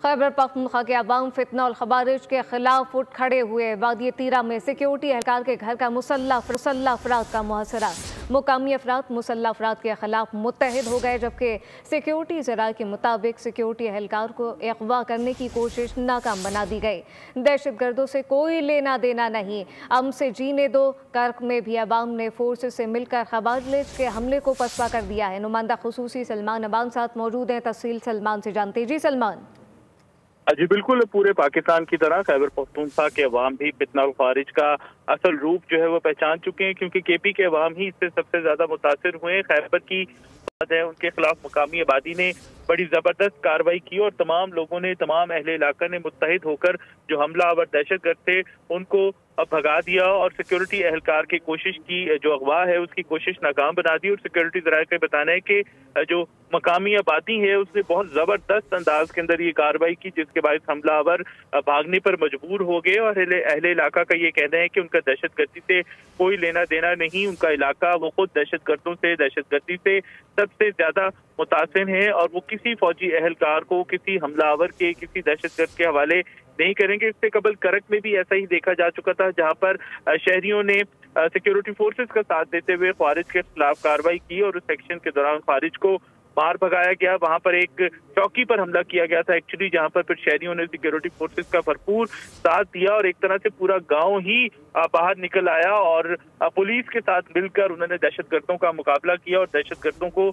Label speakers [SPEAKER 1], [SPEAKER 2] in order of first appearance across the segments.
[SPEAKER 1] खैबर पख्तूनख्वा के अवाम फितना और खवारिज के खिलाफ उठ खड़े हुए। वादी तीरा में सिक्योरिटी एहलकार के घर का मुसल्ला अफराद का मुहासरा। मुकामी अफराद मुसल्ला अफराद के खिलाफ मुत्तहिद हो गए, जबकि सिक्योरिटी ज़राए के मुताबिक सिक्योरिटी एहलकार को अगवा करने की कोशिश नाकाम बना दी गई। दहशतगर्दों से कोई लेना देना नहीं, अमन से जीने दो। कर्क में भी अवाम ने फोर्सेस से मिलकर खवारिज के हमले को पसपा कर दिया है। नुमाइंदा खुसूसी सलमान अबान साथ मौजूद हैं, तफसील सलमान से जानते। जी सलमान।
[SPEAKER 2] जी बिल्कुल, पूरे पाकिस्तान की तरह खैबर पख्तूनख्वा के अवाम भी फितना और खारिज का असल रूप जो है वो पहचान चुके हैं, क्योंकि केपी के अवाम ही इससे सबसे ज्यादा मुतासिर हुए हैं। खैबर की बात है, उनके खिलाफ मुकामी आबादी ने बड़ी जबरदस्त कार्रवाई की और तमाम लोगों ने, तमाम अहले इलाका ने मुत्तहिद होकर जो हमलावर दहशतगर्द थे उनको भगा दिया और सिक्योरिटी एहलकार की कोशिश की, जो अगवा है उसकी कोशिश नाकाम बना दी। और सिक्योरिटी ज़राए का बताना है कि जो मकामी आबादी है उसने बहुत ज़बरदस्त अंदाज के अंदर ये कार्रवाई की, जिसके बाद हमलावर भागने पर मजबूर हो गए। और अहले इलाका का ये कहना है कि उनका दहशतगर्दी से कोई लेना देना नहीं, उनका इलाका वो खुद दहशतगर्दों से, दहशतगर्दी से सबसे ज्यादा मुतासिर है और वो किसी फौजी एहलकार को, किसी हमलावर के, किसी दहशतगर्द के हवाले नहीं करेंगे। इससे कबल करक में भी ऐसा ही देखा जा चुका था, जहां पर शहरियों ने सिक्योरिटी फोर्सेस का साथ देते हुए खारिज के खिलाफ कार्रवाई की और उस एक्शन के दौरान खारिज को बाहर भगाया गया। वहां पर एक चौकी पर हमला किया गया था एक्चुअली, जहां पर फिर शहरियों ने सिक्योरिटी फोर्सेस का भरपूर साथ दिया और एक तरह से पूरा गांव ही बाहर निकल आया और पुलिस के साथ मिलकर उन्होंने दहशतगर्दों का मुकाबला किया और दहशतगर्दों को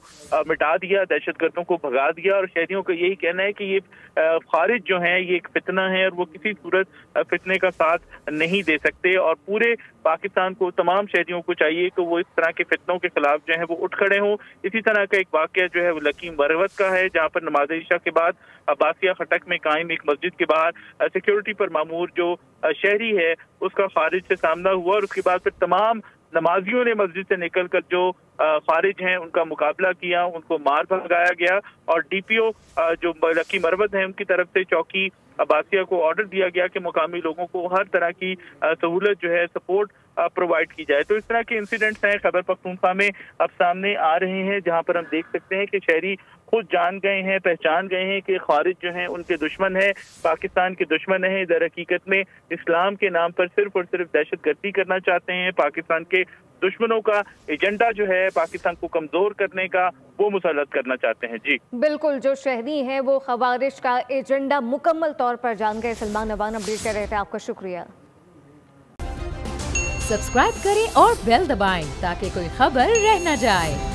[SPEAKER 2] मिटा दिया, दहशतगर्दों को भगा दिया। और शहरियों का यही कहना है कि ये खारिज जो है ये एक फितना है और वो किसी सूरत फितने का साथ नहीं दे सकते। और पूरे पाकिस्तान को, तमाम शहरियों को चाहिए कि वो इस तरह के फितनों के खिलाफ जो है वो उठ खड़े हों। इसी तरह का एक वाकया जो है वो लकी मरवत का है, जहाँ पर नमाज इशा के बाद अब्बासिया खटक में कायम एक मस्जिद के बाहर सिक्योरिटी पर मामूर जो शहरी है उसका खारिज से सामना हुआ और उसके बाद फिर तमाम नमाजियों ने मस्जिद से निकलकर जो खारिज हैं उनका मुकाबला किया, उनको मार भगाया गया। और डीपीओ जो लकी मरवत है उनकी तरफ से चौकी अब्बासिया को ऑर्डर दिया गया कि मुकामी लोगों को हर तरह की सहूलत जो है, सपोर्ट प्रोवाइड की जाए। तो इस तरह के इंसिडेंट्स हैं खैबर पख्तूनख्वा में अब सामने आ रहे हैं, जहां पर हम देख सकते हैं कि शहरी खुद जान गए हैं, पहचान गए हैं कि खारिज जो हैं उनके दुश्मन है, पाकिस्तान के दुश्मन है। दर हकीकत में इस्लाम के नाम पर सिर्फ और सिर्फ दहशतगर्दी करना चाहते हैं। पाकिस्तान के दुश्मनों का एजेंडा जो है पाकिस्तान को कमजोर करने का, वो मुसल्लत करना चाहते हैं। जी
[SPEAKER 1] बिल्कुल, जो शहरी हैं वो खवारिज का एजेंडा मुकम्मल तौर पर जान गए। सलमान अबान अपडेट कर रहे थे, आपका शुक्रिया।
[SPEAKER 3] सब्सक्राइब करें और बेल दबाएं ताकि कोई खबर रह न जाए।